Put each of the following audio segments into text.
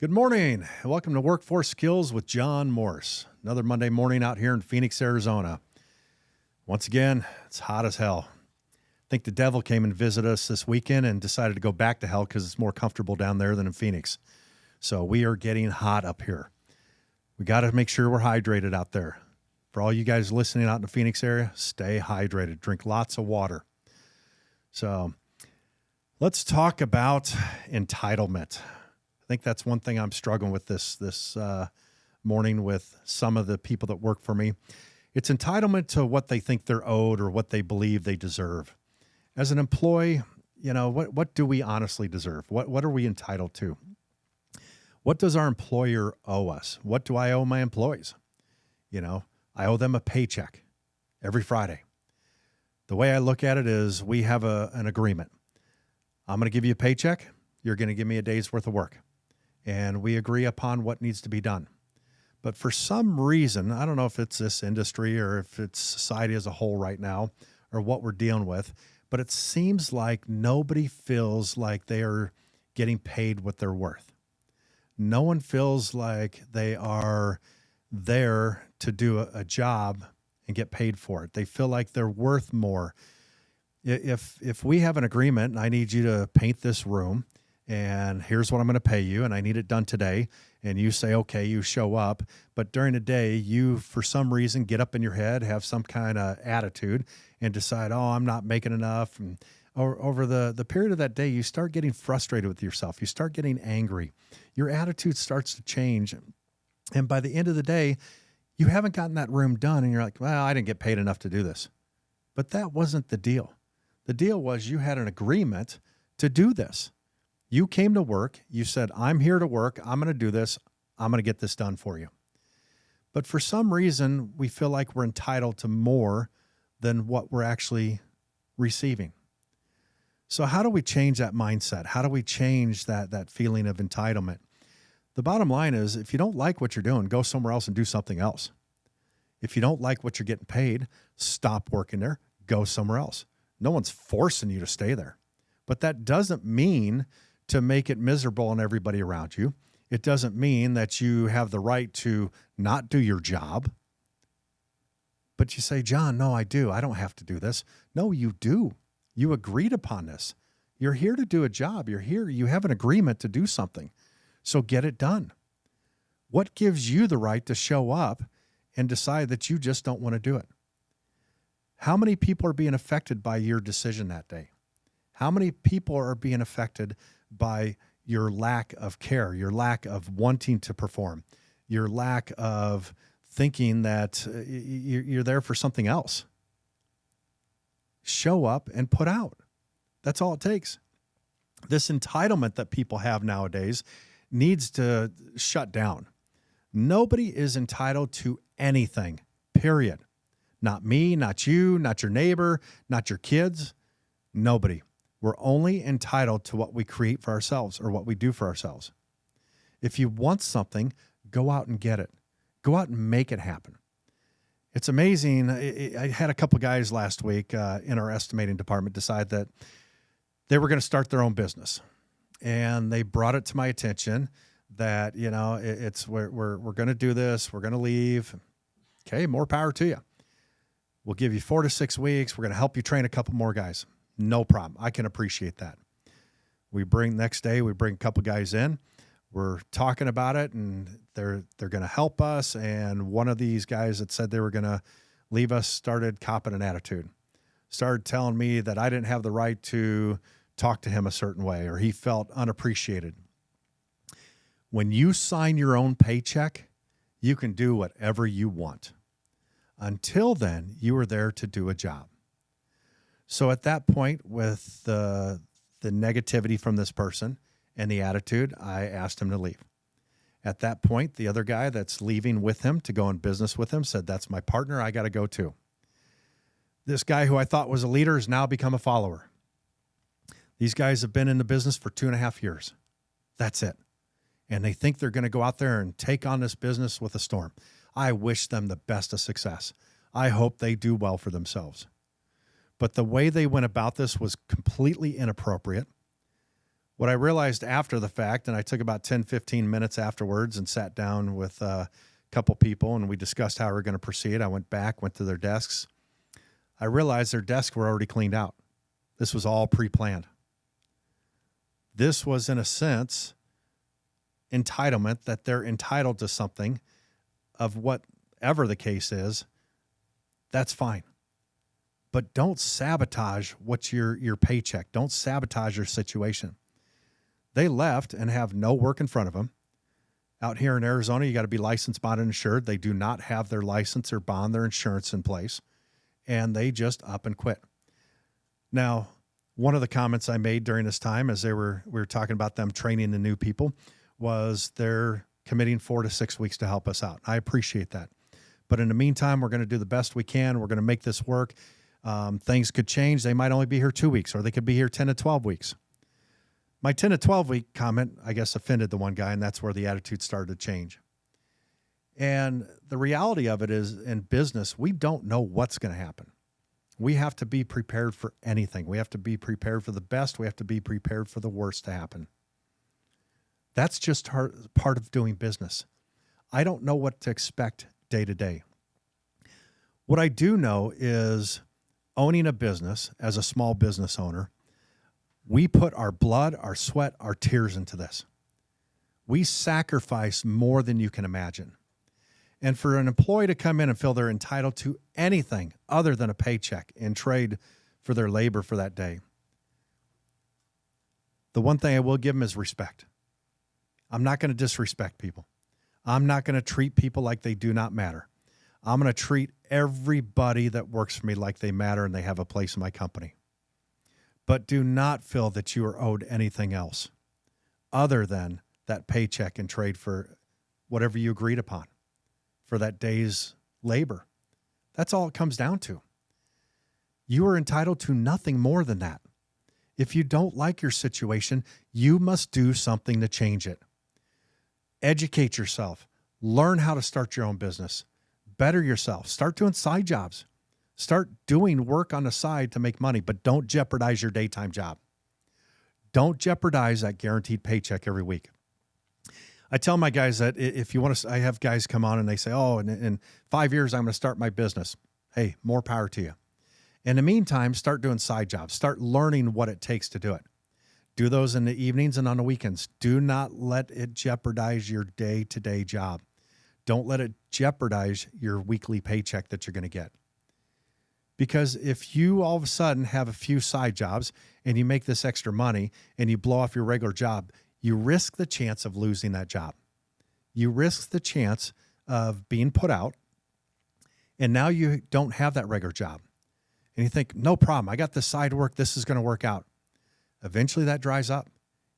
Good morning. Welcome to Workforce Skills with John Morse. Another Monday morning out here in Phoenix, Arizona. Once again, it's hot as hell. I think the devil came and visited us this weekend and decided to go back to hell because it's more comfortable down there than in Phoenix. So we are getting hot up here. We got to make sure we're hydrated out there. For all you guys listening out in the Phoenix area, stay hydrated. Drink lots of water. So let's talk about entitlement. I think that's one thing I'm struggling with this morning with some of the people that work for me. It's entitlement to what they think they're owed or what they believe they deserve. As an employee, what do we honestly deserve? What are we entitled to? What does our employer owe us? What do I owe my employees? I owe them a paycheck every Friday. The way I look at it is we have an agreement. I'm going to give you a paycheck. You're going to give me a day's worth of work. And we agree upon what needs to be done. But for some reason, I don't know if it's this industry or if it's society as a whole right now or what we're dealing with, but it seems like nobody feels like they are getting paid what they're worth. No one feels like they are there to do a job and get paid for it. They feel like they're worth more. If we have an agreement and I need you to paint this room, and here's what I'm going to pay you, and I need it done today, and you say, okay, you show up, but during the day, you, for some reason, get up in your head, have some kind of attitude, and decide, I'm not making enough, and over the period of that day, you start getting frustrated with yourself. You start getting angry. Your attitude starts to change, and by the end of the day, you haven't gotten that room done, and you're like, well, I didn't get paid enough to do this. But that wasn't the deal. The deal was you had an agreement to do this. You came to work. You said, I'm here to work. I'm going to do this. I'm going to get this done for you. But for some reason, we feel like we're entitled to more than what we're actually receiving. So how do we change that mindset? How do we change that feeling of entitlement? The bottom line is, if you don't like what you're doing, go somewhere else and do something else. If you don't like what you're getting paid, stop working there, go somewhere else. No one's forcing you to stay there. But that doesn't mean to make it miserable on everybody around you. It doesn't mean that you have the right to not do your job. But you say, John, no, I do. I don't have to do this. No, you do. You agreed upon this. You're here to do a job. You're here. You have an agreement to do something. So get it done. What gives you the right to show up and decide that you just don't want to do it? How many people are being affected by your decision that day? How many people are being affected by your lack of care, your lack of wanting to perform, your lack of thinking that you're there for something else? Show up and put out. That's all it takes. This entitlement that people have nowadays needs to shut down. Nobody is entitled to anything, period. Not me, not you, not your neighbor, not your kids. Nobody. We're only entitled to what we create for ourselves or what we do for ourselves. If you want something, go out and get it. Go out and make it happen. It's amazing. I had a couple guys last week in our estimating department decide that they were going to start their own business. And they brought it to my attention that, we're going to do this. We're going to leave. Okay, more power to you. We'll give you 4 to 6 weeks. We're going to help you train a couple more guys. No problem. I can appreciate that. Next day, we bring a couple guys in. We're talking about it, and they're going to help us. And one of these guys that said they were going to leave us started copping an attitude. Started telling me that I didn't have the right to talk to him a certain way, or he felt unappreciated. When you sign your own paycheck, you can do whatever you want. Until then, you are there to do a job. So at that point, with the negativity from this person and the attitude, I asked him to leave. At that point, the other guy that's leaving with him to go in business with him said, that's my partner. I got to go too. This guy who I thought was a leader has now become a follower. These guys have been in the business for 2.5 years. That's it. And they think they're going to go out there and take on this business with a storm. I wish them the best of success. I hope they do well for themselves. But the way they went about this was completely inappropriate, What I realized after the fact, and I took about 10, 15 minutes afterwards and sat down with a couple people and we discussed how we were going to proceed. I went back, went to their desks. I realized their desks were already cleaned out. This was all pre-planned. This was, in a sense, entitlement, that they're entitled to something of whatever the case is. That's fine. But don't sabotage what's your paycheck. Don't sabotage your situation. They left and have no work in front of them. Out here in Arizona, you got to be licensed, bonded, and insured. They do not have their license or bond, their insurance in place, and they just up and quit. Now, one of the comments I made during this time, as we were talking about them training the new people, was they're committing 4 to 6 weeks to help us out. I appreciate that. But in the meantime, we're going to do the best we can. We're going to make this work. Things could change. They might only be here 2 weeks, or they could be here 10 to 12 weeks. My 10 to 12 week comment, I guess, offended the one guy, and that's where the attitude started to change. And the reality of it is, in business, we don't know what's going to happen. We have to be prepared for anything. We have to be prepared for the best. We have to be prepared for the worst to happen. That's just part of doing business. I don't know what to expect day to day. What I do know is, owning a business as a small business owner, we put our blood, our sweat, our tears into this. We sacrifice more than you can imagine. And for an employee to come in and feel they're entitled to anything other than a paycheck and trade for their labor for that day, the one thing I will give them is respect. I'm not going to disrespect people. I'm not going to treat people like they do not matter. I'm going to treat everybody that works for me like they matter and they have a place in my company. But do not feel that you are owed anything else other than that paycheck and trade for whatever you agreed upon for that day's labor. That's all it comes down to. You are entitled to nothing more than that. If you don't like your situation, you must do something to change it. Educate yourself. Learn how to start your own business. Better yourself. Start doing side jobs. Start doing work on the side to make money, but don't jeopardize your daytime job. Don't jeopardize that guaranteed paycheck every week. I tell my guys that if you want to, I have guys come on and they say, oh, in 5 years, I'm going to start my business. Hey, more power to you. In the meantime, start doing side jobs. Start learning what it takes to do it. Do those in the evenings and on the weekends. Do not let it jeopardize your day-to-day job. Don't let it jeopardize your weekly paycheck that you're going to get. Because if you all of a sudden have a few side jobs and you make this extra money and you blow off your regular job, you risk the chance of losing that job. You risk the chance of being put out, and now you don't have that regular job. And you think, no problem, I got this side work, this is going to work out. Eventually that dries up.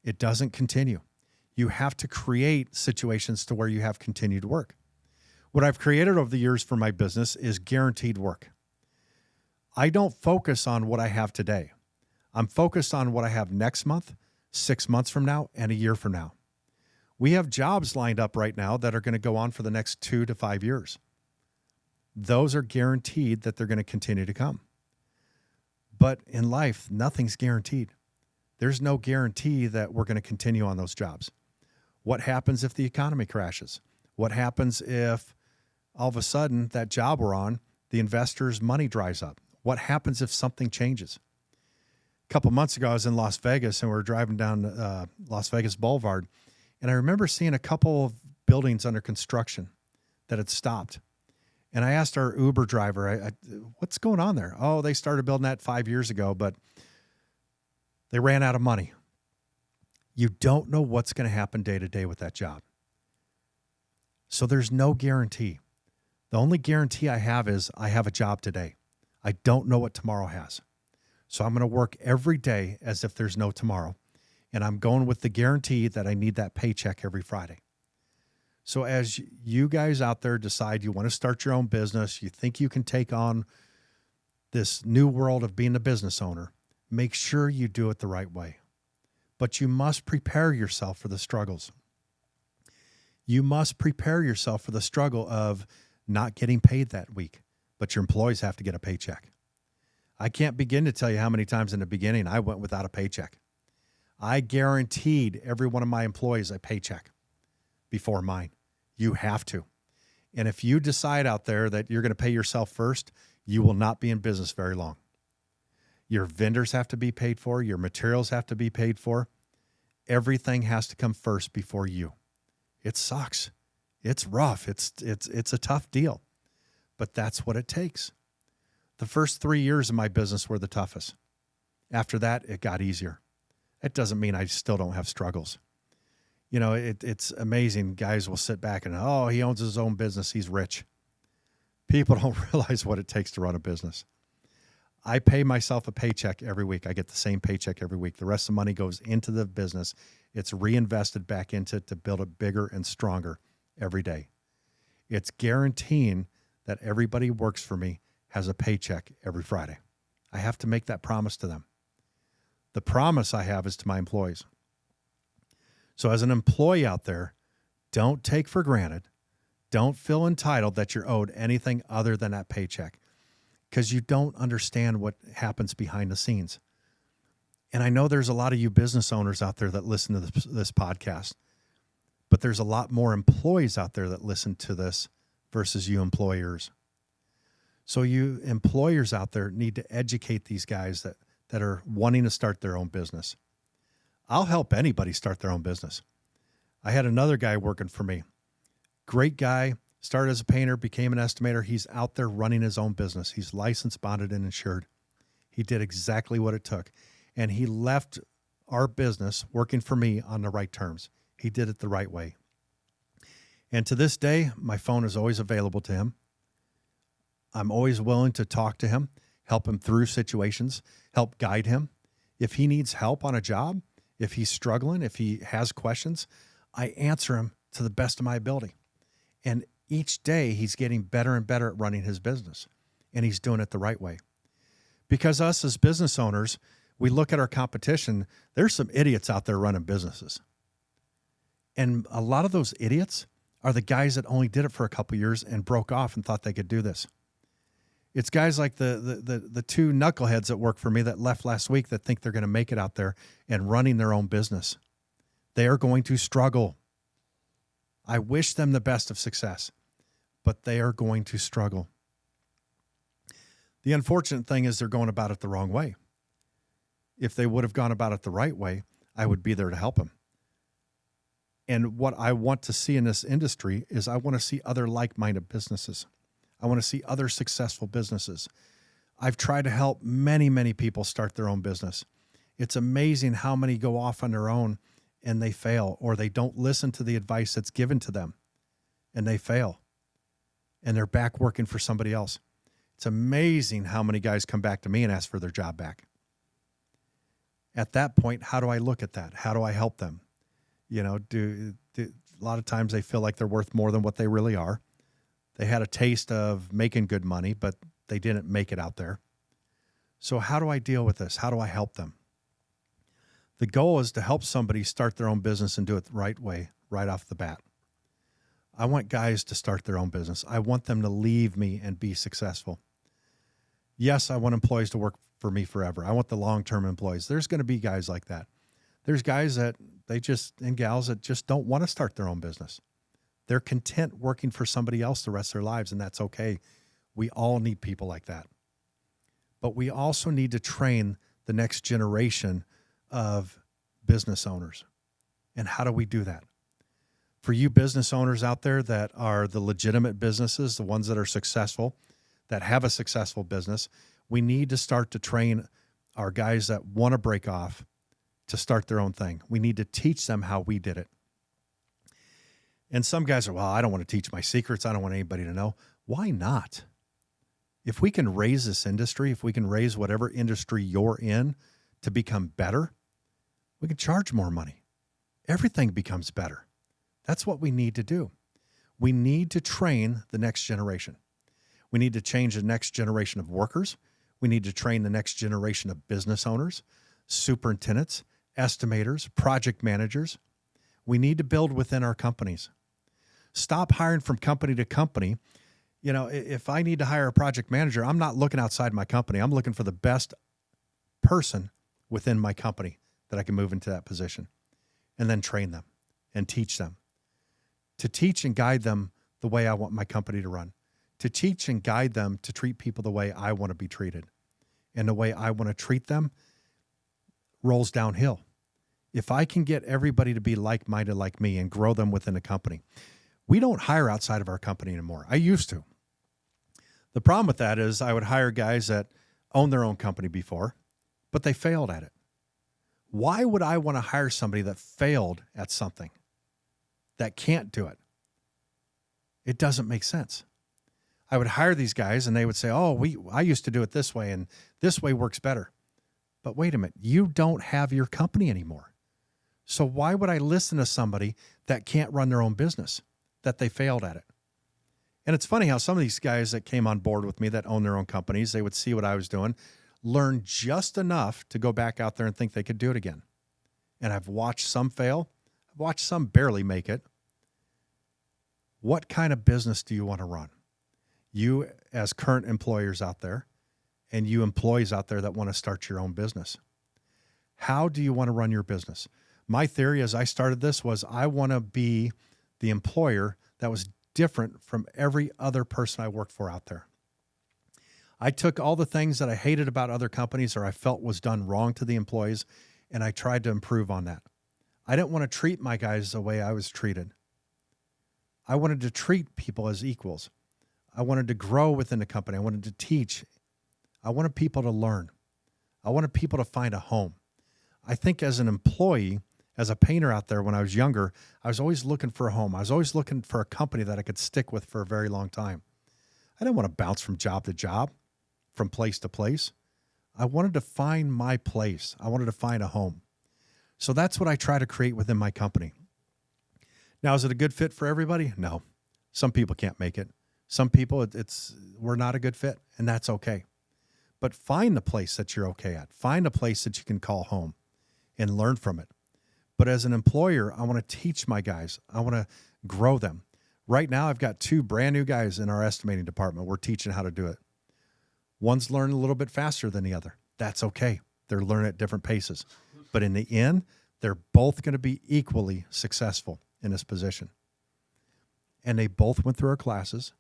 It doesn't continue. You have to create situations to where you have continued work. What I've created over the years for my business is guaranteed work. I don't focus on what I have today. I'm focused on what I have next month, 6 months from now, and a year from now. We have jobs lined up right now that are going to go on for the next 2 to 5 years. Those are guaranteed that they're going to continue to come. But in life, nothing's guaranteed. There's no guarantee that we're going to continue on those jobs. What happens if the economy crashes? What happens if all of a sudden that job we're on, the investor's money dries up? What happens if something changes? A couple months ago, I was in Las Vegas and we were driving down Las Vegas Boulevard. And I remember seeing a couple of buildings under construction that had stopped. And I asked our Uber driver, what's going on there? Oh, they started building that 5 years ago, but they ran out of money. You don't know what's going to happen day to day with that job. So there's no guarantee. The only guarantee I have is I have a job today. I don't know what tomorrow has. So I'm going to work every day as if there's no tomorrow. And I'm going with the guarantee that I need that paycheck every Friday. So as you guys out there decide you want to start your own business, you think you can take on this new world of being a business owner, make sure you do it the right way. But you must prepare yourself for the struggles. You must prepare yourself for the struggle of not getting paid that week, but your employees have to get a paycheck. I can't begin to tell you how many times in the beginning I went without a paycheck. I guaranteed every one of my employees a paycheck before mine. You have to. And if you decide out there that you're going to pay yourself first, you will not be in business very long. Your vendors have to be paid for. Your materials have to be paid for. Everything has to come first before you. It sucks. It's rough. It's a tough deal, but that's what it takes. The first 3 years of my business were the toughest. After that, it got easier. That doesn't mean I still don't have struggles. You know, it's amazing. Guys will sit back and, oh, he owns his own business. He's rich. People don't realize what it takes to run a business. I pay myself a paycheck every week. I get the same paycheck every week. The rest of the money goes into the business. It's reinvested back into it to build it bigger and stronger every day. It's guaranteeing that everybody who works for me has a paycheck every Friday. I have to make that promise to them. The promise I have is to my employees. So as an employee out there, don't take for granted, don't feel entitled that you're owed anything other than that paycheck, because you don't understand what happens behind the scenes. And I know there's a lot of you business owners out there that listen to this podcast, but there's a lot more employees out there that listen to this versus you employers. So you employers out there need to educate these guys that are wanting to start their own business. I'll help anybody start their own business. I had another guy working for me. Great guy, started as a painter, became an estimator. He's out there running his own business. He's licensed, bonded, and insured. He did exactly what it took. And he left our business working for me on the right terms. He did it the right way. And to this day, my phone is always available to him. I'm always willing to talk to him, help him through situations, help guide him. If he needs help on a job, if he's struggling, if he has questions, I answer him to the best of my ability. And each day he's getting better and better at running his business, and he's doing it the right way. Because us as business owners, we look at our competition, there's some idiots out there running businesses. And a lot of those idiots are the guys that only did it for a couple years and broke off and thought they could do this. It's guys like the two knuckleheads that work for me that left last week that think they're going to make it out there and running their own business. They are going to struggle. I wish them the best of success, but they are going to struggle. The unfortunate thing is they're going about it the wrong way. If they would have gone about it the right way, I would be there to help them. And what I want to see in this industry is I want to see other like-minded businesses. I want to see other successful businesses. I've tried to help many, many people start their own business. It's amazing how many go off on their own and they fail, or they don't listen to the advice that's given to them and they fail and they're back working for somebody else. It's amazing how many guys come back to me and ask for their job back. At that point, how do I look at that? How do I help them? You know, a lot of times they feel like they're worth more than what they really are. They had a taste of making good money, but they didn't make it out there. So how do I deal with this? How do I help them? The goal is to help somebody start their own business and do it the right way, right off the bat. I want guys to start their own business. I want them to leave me and be successful. Yes, I want employees to work for me forever. I want the long-term employees. There's going to be guys like that. There's guys that and gals that just don't want to start their own business. They're content working for somebody else the rest of their lives, and that's okay. We all need people like that. But we also need to train the next generation of business owners. And how do we do that? For you business owners out there that are the legitimate businesses, the ones that are successful, that have a successful business, we need to start to train our guys that want to break off to start their own thing. We need to teach them how we did it. And some guys are, well, I don't want to teach my secrets. I don't want anybody to know. Why not? If we can raise this industry, if we can raise whatever industry you're in to become better, we can charge more money. Everything becomes better. That's what we need to do. We need to train the next generation. We need to change the next generation of workers. We need to train the next generation of business owners, superintendents, estimators, project managers. We need to build within our companies. Stop hiring from company to company. You know, if I need to hire a project manager, I'm not looking outside my company. I'm looking for the best person within my company that I can move into that position, and then train them and teach them, to teach and guide them the way I want my company to run, to teach and guide them to treat people the way I want to be treated, and the way I want to treat them rolls downhill. If I can get everybody to be like-minded like me and grow them within a company. We don't hire outside of our company anymore. I used to. The problem with that is I would hire guys that owned their own company before, but they failed at it. Why would I want to hire somebody that failed at something, that can't do it? It doesn't make sense. I would hire these guys and they would say, I used to do it this way and this way works better. But wait a minute, you don't have your company anymore. So why would I listen to somebody that can't run their own business, that they failed at it? And it's funny how some of these guys that came on board with me that own their own companies, they would see what I was doing, learn just enough to go back out there and think they could do it again. And I've watched some fail. I've watched some barely make it. What kind of business do you want to run? You as current employers out there and you employees out there that want to start your own business. How do you want to run your business? My theory as I started this was I want to be the employer that was different from every other person I worked for out there. I took all the things that I hated about other companies or I felt was done wrong to the employees, and I tried to improve on that. I didn't want to treat my guys the way I was treated. I wanted to treat people as equals. I wanted to grow within the company. I wanted to teach. I wanted people to learn. I wanted people to find a home. I think as an employee, as a painter out there when I was younger, I was always looking for a home. I was always looking for a company that I could stick with for a very long time. I didn't want to bounce from job to job, from place to place. I wanted to find my place. I wanted to find a home. So that's what I try to create within my company. Now, is it a good fit for everybody? No. Some people can't make it. Some people, we're not a good fit, and that's okay. But find the place that you're okay at. Find a place that you can call home and learn from it. But as an employer, I want to teach my guys. I want to grow them. Right now, I've got 2 brand new guys in our estimating department. We're teaching how to do it. One's learning a little bit faster than the other. That's okay. They're learning at different paces. But in the end, they're both going to be equally successful in this position. And they both went through our classes.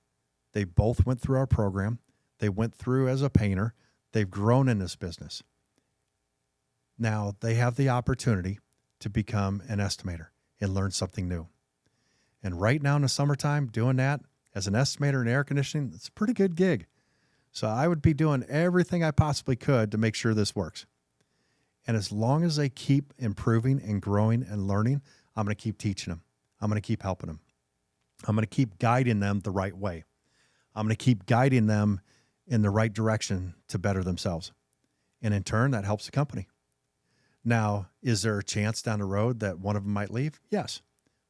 They both went through our program. They went through as a painter. They've grown in this business. Now they have the opportunity to become an estimator and learn something new. And right now in the summertime, doing that as an estimator in air conditioning, it's a pretty good gig. So I would be doing everything I possibly could to make sure this works. And as long as they keep improving and growing and learning, I'm going to keep teaching them. I'm going to keep helping them. I'm going to keep guiding them the right way. I'm going to keep guiding them in the right direction to better themselves. And in turn, that helps the company. Now, is there a chance down the road that one of them might leave? Yes.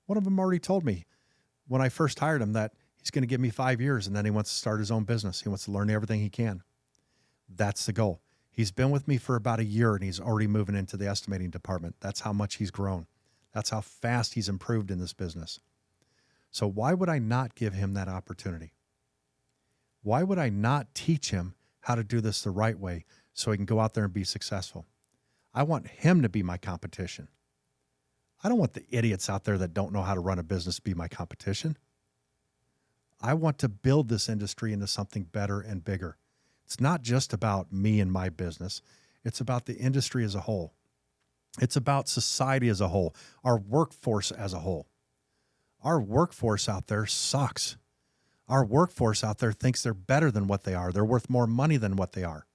One of them already told me when I first hired him that he's going to give me 5 years and then he wants to start his own business. He wants to learn everything he can. That's the goal. He's been with me for about a year and he's already moving into the estimating department. That's how much he's grown. That's how fast he's improved in this business. So why would I not give him that opportunity? Why would I not teach him how to do this the right way so he can go out there and be successful? I want him to be my competition. I don't want the idiots out there that don't know how to run a business to be my competition. I want to build this industry into something better and bigger. It's not just about me and my business. It's about the industry as a whole. It's about society as a whole, our workforce as a whole. Our workforce out there sucks. Our workforce out there thinks they're better than what they are. They're worth more money than what they are.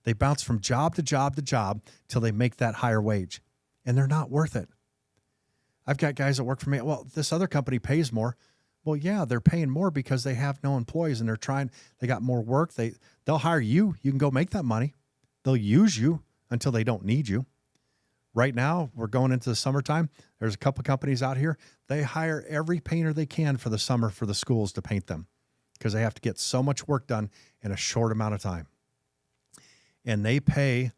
They bounce from job to job to job till they make that higher wage, and they're not worth it. I've got guys that work for me. Well, this other company pays more. Well, yeah, they're paying more because they have no employees and they got more work. They'll hire you. You can go make that money. They'll use you until they don't need you. Right now, we're going into the summertime. There's a couple companies out here. They hire every painter they can for the summer for the schools to paint them because they have to get so much work done in a short amount of time. And they pay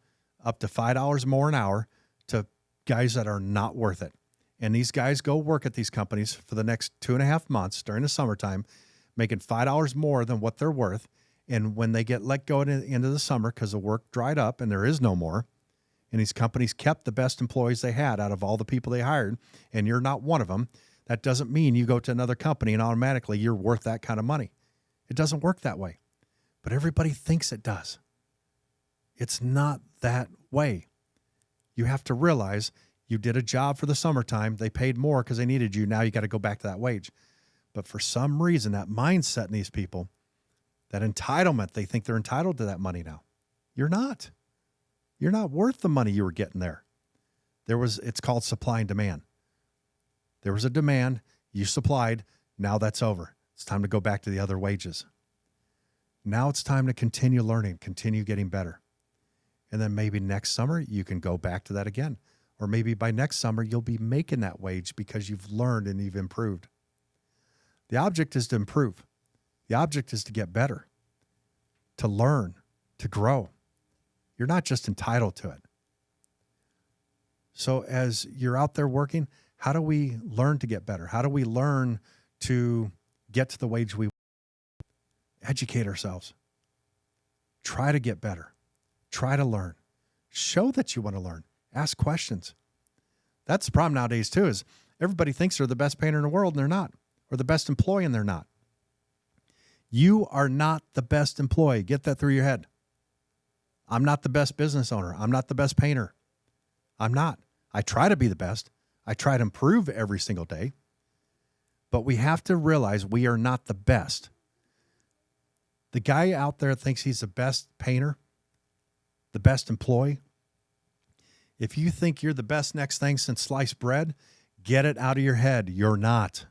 up to $5 more an hour to guys that are not worth it. And these guys go work at these companies for the next 2.5 months during the summertime, making $5 more than what they're worth. And when they get let go at the end of the summer because the work dried up and there is no more, and these companies kept the best employees they had out of all the people they hired, and you're not one of them, that doesn't mean you go to another company and automatically you're worth that kind of money. It doesn't work that way. But everybody thinks it does. It's not that way. You have to realize you did a job for the summertime. They paid more because they needed you. Now you got to go back to that wage. But for some reason, that mindset in these people, that entitlement, they think they're entitled to that money now. You're not. You're not worth the money you were getting there. It's called supply and demand. There was a demand, you supplied, now that's over. It's time to go back to the other wages. Now it's time to continue learning, continue getting better. And then maybe next summer you can go back to that again. Or maybe by next summer you'll be making that wage because you've learned and you've improved. The object is to improve. The object is to get better, to learn, to grow. You're not just entitled to it. So as you're out there working, how do we learn to get better? How do we learn to get to the wage we want? Educate ourselves. Try to get better. Try to learn. Show that you want to learn. Ask questions. That's the problem nowadays too, is everybody thinks they're the best painter in the world and they're not, or the best employee and they're not. You are not the best employee. Get that through your head. I'm not the best business owner. I'm not the best painter. I'm not. I try to be the best. I try to improve every single day. But we have to realize we are not the best. The guy out there thinks he's the best painter, the best employee. If you think you're the best next thing since sliced bread, get it out of your head. You're not.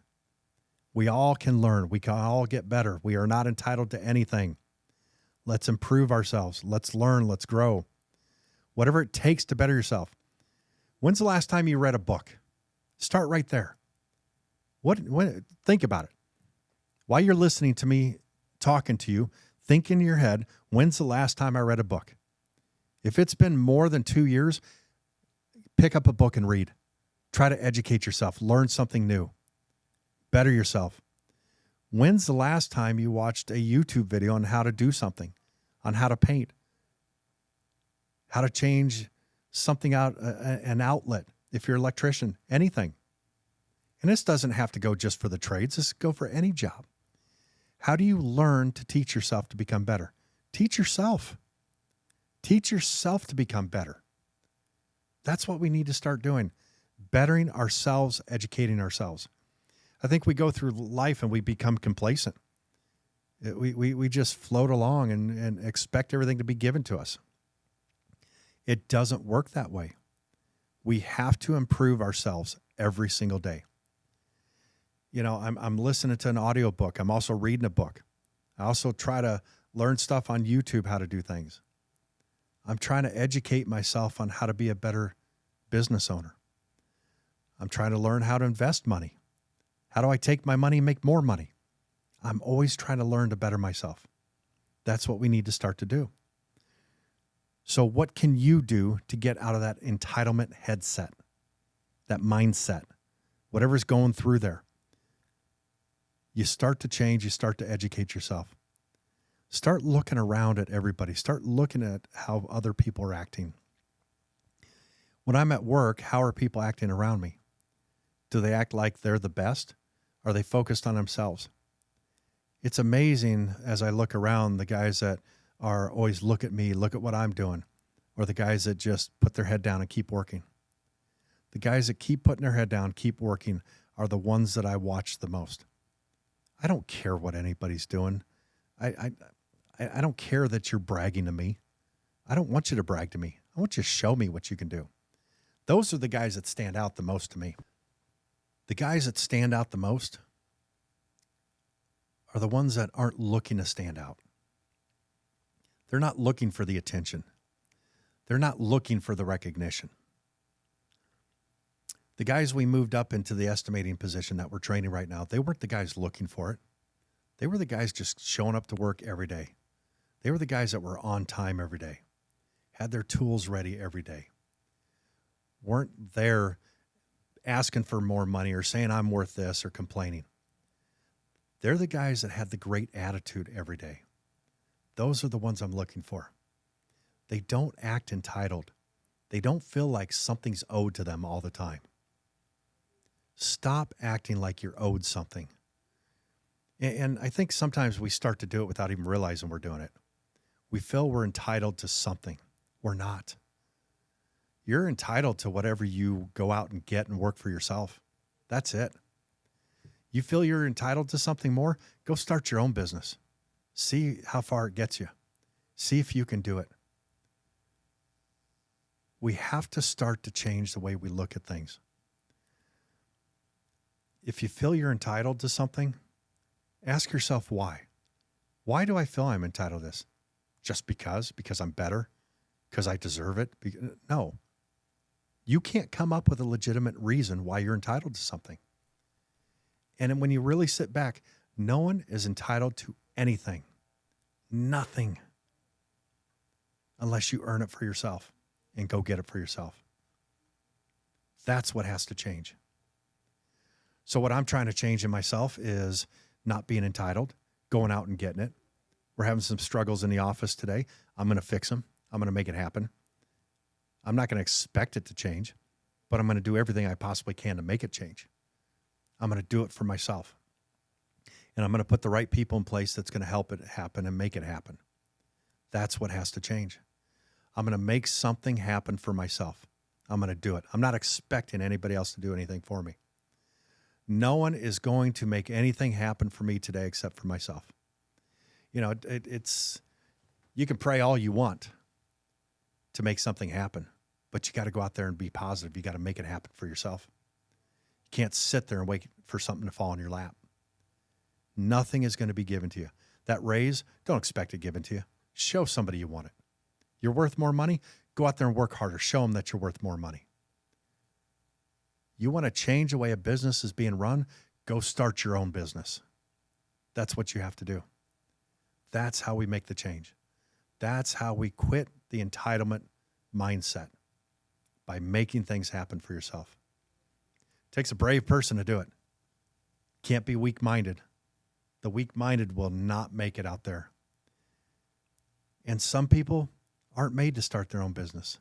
We all can learn. We can all get better. We are not entitled to anything. Let's improve ourselves. Let's learn. Let's grow. Whatever it takes to better yourself. When's the last time you read a book? Start right there. Think about it. While you're listening to me talking to you, think in your head, when's the last time I read a book? If it's been more than 2 years, pick up a book and read. Try to educate yourself. Learn something new. Better yourself. When's the last time you watched a YouTube video on how to do something, on how to paint, how to change something out, an outlet, if you're an electrician, anything. And this doesn't have to go just for the trades. This go for any job. How do you learn to teach yourself to become better? Teach yourself. Teach yourself to become better. That's what we need to start doing. Bettering ourselves, educating ourselves. I think we go through life and we become complacent. We just float along and expect everything to be given to us. It doesn't work that way. We have to improve ourselves every single day. You know, I'm listening to an audiobook. I'm also reading a book. I also try to learn stuff on YouTube, how to do things. I'm trying to educate myself on how to be a better business owner. I'm trying to learn how to invest money. How do I take my money and make more money? I'm always trying to learn to better myself. That's what we need to start to do. So what can you do to get out of that entitlement headset, that mindset, whatever's going through there? You start to change. You start to educate yourself. Start looking around at everybody. Start looking at how other people are acting. When I'm at work, how are people acting around me? Do they act like they're the best? Are they focused on themselves? It's amazing as I look around, the guys that are always look at me, look at what I'm doing, or the guys that just put their head down and keep working. The guys that keep putting their head down, keep working, are the ones that I watch the most. I don't care what anybody's doing. I don't care that you're bragging to me. I don't want you to brag to me. I want you to show me what you can do. Those are the guys that stand out the most to me. The guys that stand out the most are the ones that aren't looking to stand out. They're not looking for the attention. They're not looking for the recognition. The guys we moved up into the estimating position that we're training right now, they weren't the guys looking for it. They were the guys just showing up to work every day. They were the guys that were on time every day, had their tools ready every day, weren't there asking for more money or saying I'm worth this or complaining. They're the guys that had the great attitude every day. Those are the ones I'm looking for. They don't act entitled. They don't feel like something's owed to them all the time. Stop acting like you're owed something. And I think sometimes we start to do it without even realizing we're doing it. We feel we're entitled to something. We're not. You're entitled to whatever you go out and get and work for yourself. That's it. You feel you're entitled to something more? Go start your own business. See how far it gets you. See if you can do it. We have to start to change the way we look at things. If you feel you're entitled to something, ask yourself why. Why do I feel I'm entitled to this? Just because? Because I'm better? Because I deserve it? No. You can't come up with a legitimate reason why you're entitled to something. And when you really sit back, no one is entitled to anything. Nothing. Unless you earn it for yourself and go get it for yourself. That's what has to change. So what I'm trying to change in myself is not being entitled, going out and getting it. We're having some struggles in the office today. I'm going to fix them. I'm going to make it happen. I'm not going to expect it to change, but I'm going to do everything I possibly can to make it change. I'm going to do it for myself. And I'm going to put the right people in place that's going to help it happen and make it happen. That's what has to change. I'm going to make something happen for myself. I'm going to do it. I'm not expecting anybody else to do anything for me. No one is going to make anything happen for me today except for myself. You know, it's you can pray all you want to make something happen, but you got to go out there and be positive. You got to make it happen for yourself. You can't sit there and wait for something to fall in your lap. Nothing is going to be given to you. That raise, don't expect it given to you. Show somebody you want it. You're worth more money? Go out there and work harder. Show them that you're worth more money. You want to change the way a business is being run? Go start your own business. That's what you have to do. That's how we make the change. That's how we quit the entitlement mindset, by making things happen for yourself. It takes a brave person to do it. Can't be weak-minded. The weak-minded will not make it out there. And some people aren't made to start their own business.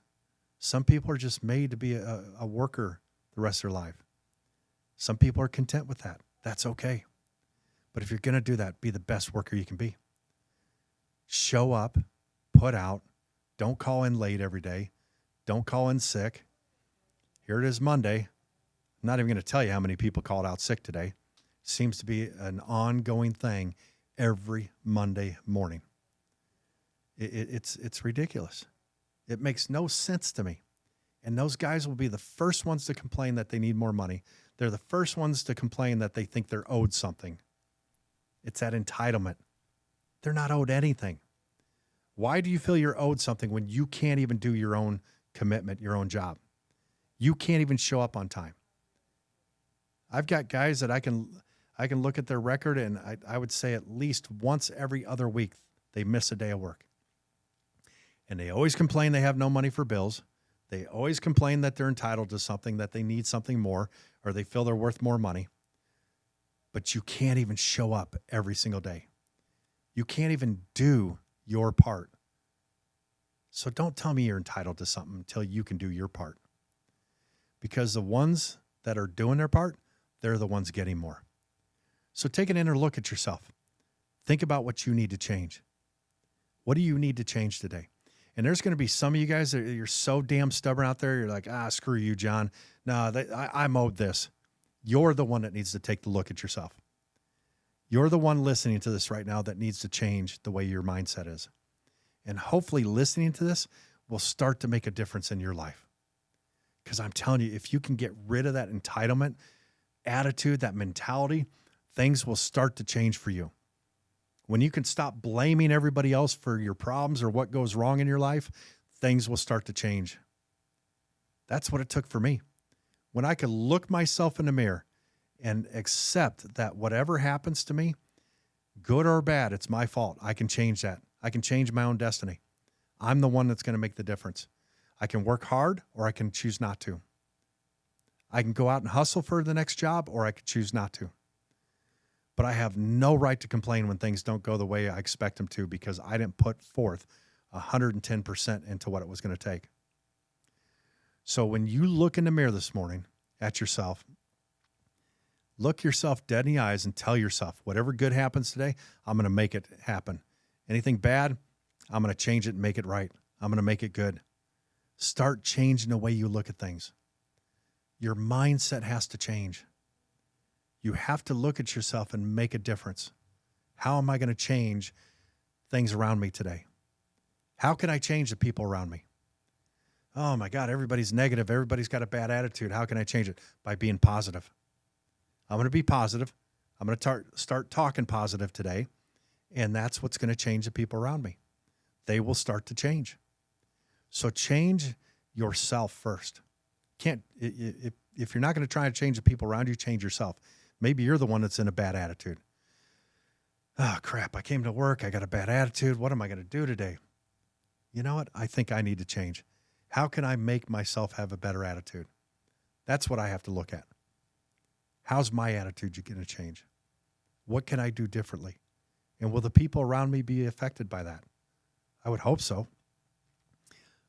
Some people are just made to be a worker the rest of their life. Some people are content with that. That's okay. But if you're going to do that, be the best worker you can be. Show up, put out, don't call in late every day. Don't call in sick. Here it is Monday. I'm not even going to tell you how many people called out sick today. Seems to be an ongoing thing every Monday morning. It's ridiculous. It makes no sense to me. And those guys will be the first ones to complain that they need more money. They're the first ones to complain that they think they're owed something. It's that entitlement. They're not owed anything. Why do you feel you're owed something when you can't even do your own commitment, your own job? You can't even show up on time. I've got guys that I can look at their record, and I would say at least once every other week they miss a day of work. And they always complain they have no money for bills. They always complain that they're entitled to something, that they need something more, or they feel they're worth more money. But you can't even show up every single day. You can't even do your part. So don't tell me you're entitled to something until you can do your part. Because the ones that are doing their part, they're the ones getting more. So take an inner look at yourself. Think about what you need to change. What do you need to change today? And there's going to be some of you guys that you're so damn stubborn out there. You're like, screw you, John. No, I'm owed this. You're the one that needs to take the look at yourself. You're the one listening to this right now that needs to change the way your mindset is. And hopefully listening to this will start to make a difference in your life. Because I'm telling you, if you can get rid of that entitlement attitude, that mentality, things will start to change for you. When you can stop blaming everybody else for your problems or what goes wrong in your life, things will start to change. That's what it took for me. When I could look myself in the mirror and accept that whatever happens to me, good or bad, it's my fault. I can change that. I can change my own destiny. I'm the one that's going to make the difference. I can work hard or I can choose not to. I can go out and hustle for the next job or I can choose not to. But I have no right to complain when things don't go the way I expect them to because I didn't put forth 110% into what it was going to take. So when you look in the mirror this morning at yourself, look yourself dead in the eyes and tell yourself, whatever good happens today, I'm going to make it happen. Anything bad, I'm going to change it and make it right. I'm going to make it good. Start changing the way you look at things. Your mindset has to change. You have to look at yourself and make a difference. How am I going to change things around me today? How can I change the people around me? Oh my God, everybody's negative. Everybody's got a bad attitude. How can I change it? By being positive. I'm going to be positive. I'm going to start talking positive today. And that's what's going to change the people around me. They will start to change. So change yourself first. If you're not going to try to change the people around you, change yourself. Maybe you're the one that's in a bad attitude. Oh, crap. I came to work. I got a bad attitude. What am I going to do today? You know what? I think I need to change. How can I make myself have a better attitude? That's what I have to look at. How's my attitude going to change? What can I do differently? And will the people around me be affected by that? I would hope so.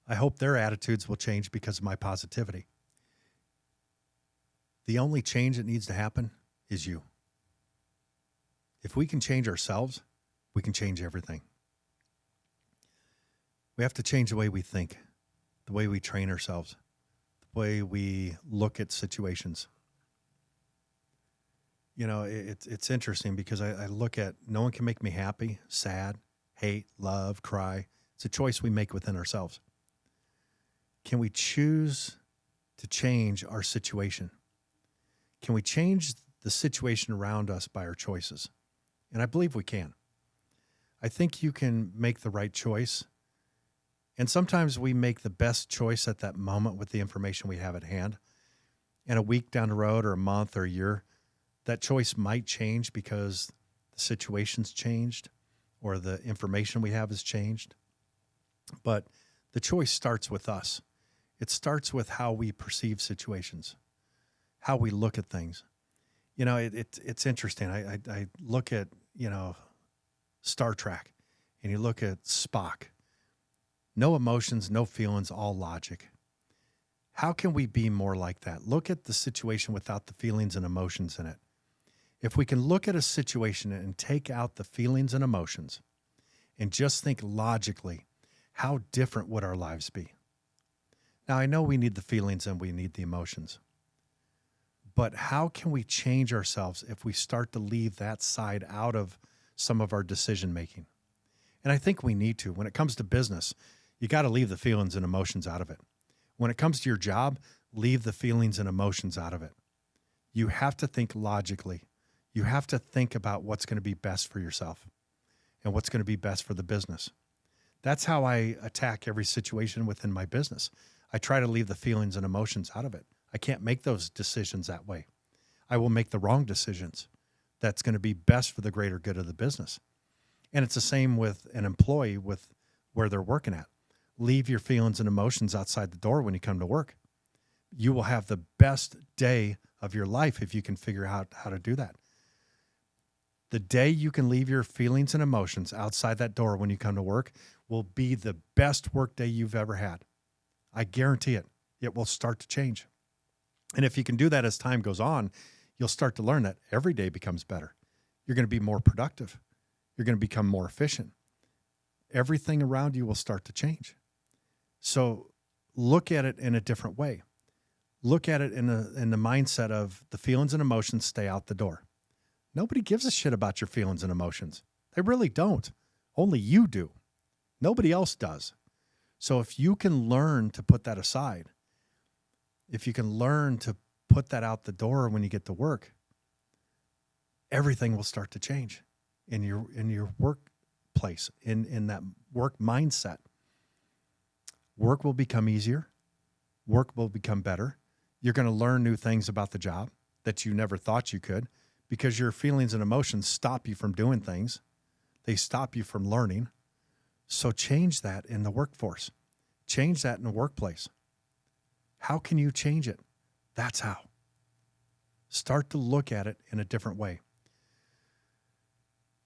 I hope their attitudes will change because of my positivity. The only change that needs to happen is you. If we can change ourselves, we can change everything. We have to change the way we think, the way we train ourselves, the way we look at situations. You know, it's interesting because I look at no one can make me happy, sad, hate, love, cry. It's a choice we make within ourselves. Can we choose to change our situation? Can we change the situation around us by our choices? And I believe we can. I think you can make the right choice. And sometimes we make the best choice at that moment with the information we have at hand. And a week down the road or a month or a year, that choice might change because the situation's changed or the information we have has changed. But the choice starts with us. It starts with how we perceive situations, how we look at things. You know, it's interesting. I look at, Star Trek, and you look at Spock. No emotions, no feelings, all logic. How can we be more like that? Look at the situation without the feelings and emotions in it. If we can look at a situation and take out the feelings and emotions and just think logically, how different would our lives be? Now, I know we need the feelings and we need the emotions, but how can we change ourselves if we start to leave that side out of some of our decision making? And I think we need to. When it comes to business, you got to leave the feelings and emotions out of it. When it comes to your job, leave the feelings and emotions out of it. You have to think logically. You have to think about what's going to be best for yourself and what's going to be best for the business. That's how I attack every situation within my business. I try to leave the feelings and emotions out of it. I can't make those decisions that way. I will make the wrong decisions. That's going to be best for the greater good of the business. And it's the same with an employee with where they're working at. Leave your feelings and emotions outside the door when you come to work. You will have the best day of your life if you can figure out how to do that. The day you can leave your feelings and emotions outside that door when you come to work will be the best work day you've ever had. I guarantee it. It will start to change. And if you can do that as time goes on, you'll start to learn that every day becomes better. You're going to be more productive. You're going to become more efficient. Everything around you will start to change. So look at it in a different way. Look at it in the mindset of the feelings and emotions stay out the door. Nobody gives a shit about your feelings and emotions. They really don't. Only you do. Nobody else does. So if you can learn to put that aside, if you can learn to put that out the door when you get to work, everything will start to change in your workplace, in that work mindset. Work will become easier. Work will become better. You're going to learn new things about the job that you never thought you could because your feelings and emotions stop you from doing things. They stop you from learning. So change that in the workforce. Change that in the workplace. How can you change it? That's how. Start to look at it in a different way.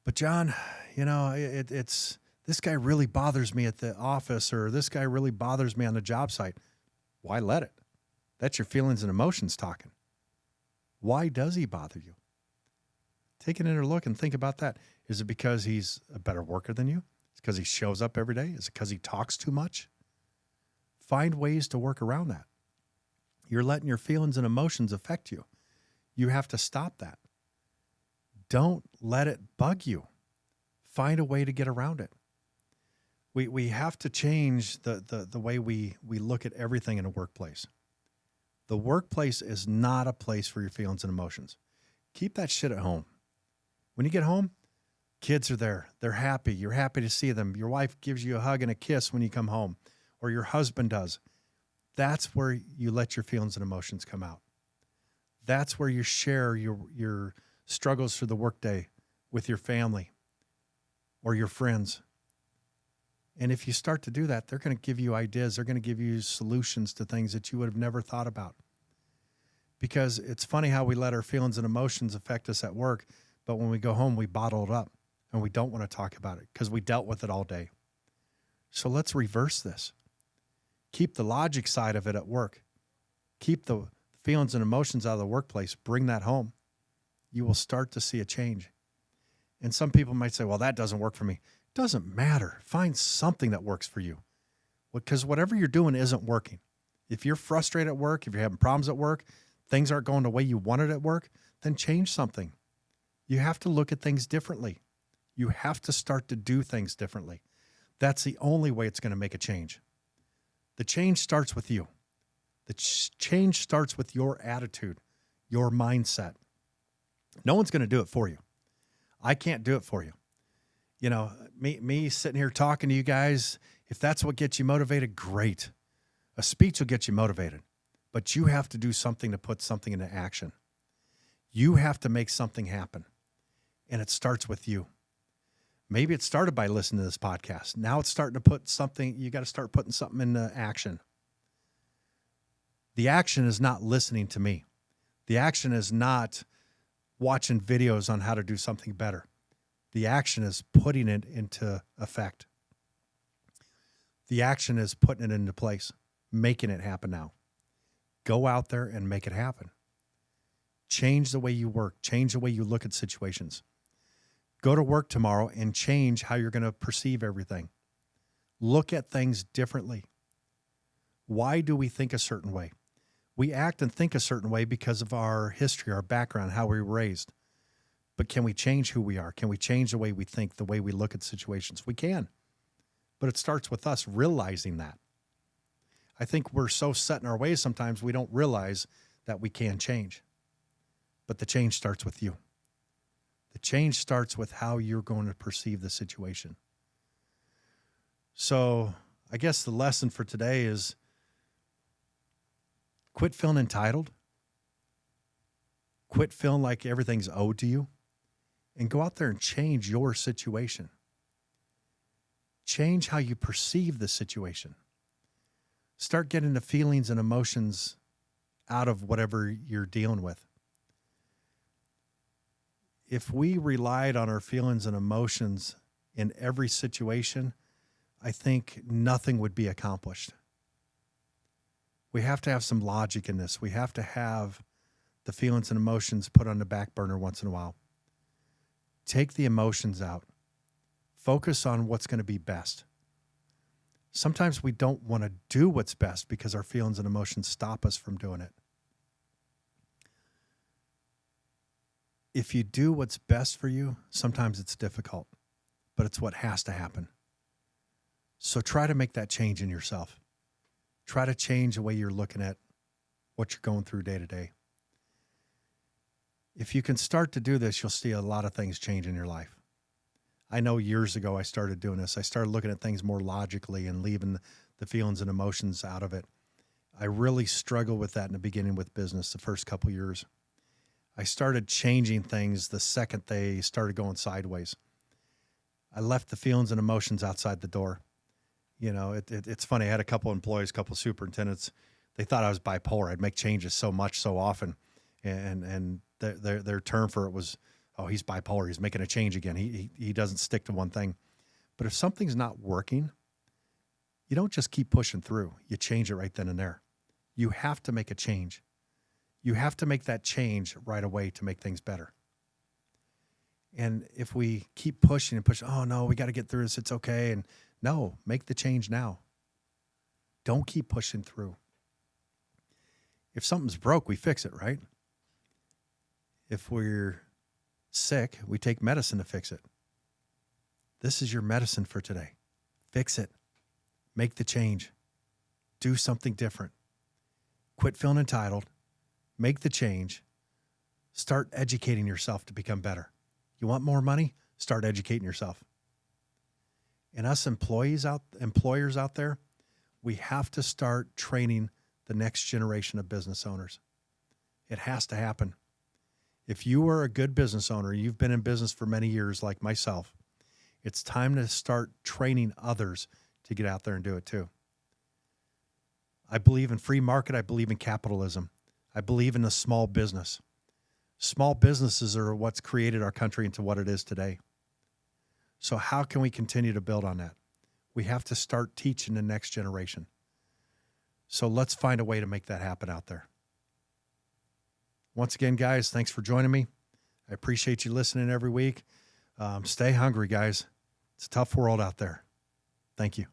But John, it's this guy really bothers me at the office, or this guy really bothers me on the job site. Why let it? That's your feelings and emotions talking. Why does he bother you? Take an inner look and think about that. Is it because he's a better worker than you? Is it because he shows up every day? Is it because he talks too much? Find ways to work around that. You're letting your feelings and emotions affect you. You have to stop that. Don't let it bug you. Find a way to get around it. We have to change the way we look at everything in a workplace. The workplace is not a place for your feelings and emotions. Keep that shit at home. When you get home, kids are there. They're happy. You're happy to see them. Your wife gives you a hug and a kiss when you come home, or your husband does. That's where you let your feelings and emotions come out. That's where you share your struggles through the workday with your family or your friends. And if you start to do that, they're going to give you ideas. They're going to give you solutions to things that you would have never thought about. Because it's funny how we let our feelings and emotions affect us at work, but when we go home, we bottle it up and we don't want to talk about it because we dealt with it all day. So let's reverse this. Keep the logic side of it at work. Keep the feelings and emotions out of the workplace. Bring that home. You will start to see a change. And some people might say, well, that doesn't work for me. It doesn't matter. Find something that works for you. Because whatever you're doing isn't working. If you're frustrated at work, if you're having problems at work, things aren't going the way you wanted at work, then change something. You have to look at things differently. You have to start to do things differently. That's the only way it's going to make a change. The change starts with you. The change starts with your attitude, your mindset. No one's going to do it for you. I can't do it for you. You know, me sitting here talking to you guys, if that's what gets you motivated, great. A speech will get you motivated, but you have to do something to put something into action. You have to make something happen, and it starts with you. Maybe it started by listening to this podcast. Now it's starting to put something, you got to start putting something into action. The action is not listening to me. The action is not watching videos on how to do something better. The action is putting it into effect. The action is putting it into place, making it happen now. Go out there and make it happen. Change the way you work. Change the way you look at situations. Go to work tomorrow and change how you're going to perceive everything. Look at things differently. Why do we think a certain way? We act and think a certain way because of our history, our background, how we were raised. But can we change who we are? Can we change the way we think, the way we look at situations? We can. But it starts with us realizing that. I think we're so set in our ways sometimes we don't realize that we can change. But the change starts with you. The change starts with how you're going to perceive the situation. So I guess the lesson for today is quit feeling entitled. Quit feeling like everything's owed to you. And go out there and change your situation. Change how you perceive the situation. Start getting the feelings and emotions out of whatever you're dealing with. If we relied on our feelings and emotions in every situation, I think nothing would be accomplished. We have to have some logic in this. We have to have the feelings and emotions put on the back burner once in a while. Take the emotions out. Focus on what's going to be best. Sometimes we don't want to do what's best because our feelings and emotions stop us from doing it. If you do what's best for you, sometimes it's difficult, but it's what has to happen. So try to make that change in yourself. Try to change the way you're looking at what you're going through day to day. If you can start to do this, you'll see a lot of things change in your life. I know years ago I started doing this. I started looking at things more logically and leaving the feelings and emotions out of it. I really struggled with that in the beginning with business the first couple of years. I started changing things the second they started going sideways. I left the feelings and emotions outside the door. You know, it's funny. I had a couple employees, a couple superintendents. They thought I was bipolar. I'd make changes so much, so often. And their term for it was, oh, he's bipolar. He's making a change again. He doesn't stick to one thing. But if something's not working, you don't just keep pushing through. You change it right then and there. You have to make a change. You have to make that change right away to make things better. And if we keep pushing and pushing, oh no, we got to get through this, it's okay. And no, make the change now. Don't keep pushing through. If something's broke, we fix it, right? If we're sick, we take medicine to fix it. This is your medicine for today. Fix it. Make the change. Do something different. Quit feeling entitled. Make the change. Start educating yourself to become better. You want more money? Start educating yourself. And us employers out there, we have to start training the next generation of business owners. It has to happen. If you are a good business owner, you've been in business for many years like myself, it's time to start training others to get out there and do it too. I believe in free market. I believe in capitalism. I believe in the small business. Small businesses are what's created our country into what it is today. So how can we continue to build on that? We have to start teaching the next generation. So let's find a way to make that happen out there. Once again, guys, thanks for joining me. I appreciate you listening every week. Stay hungry, guys. It's a tough world out there. Thank you.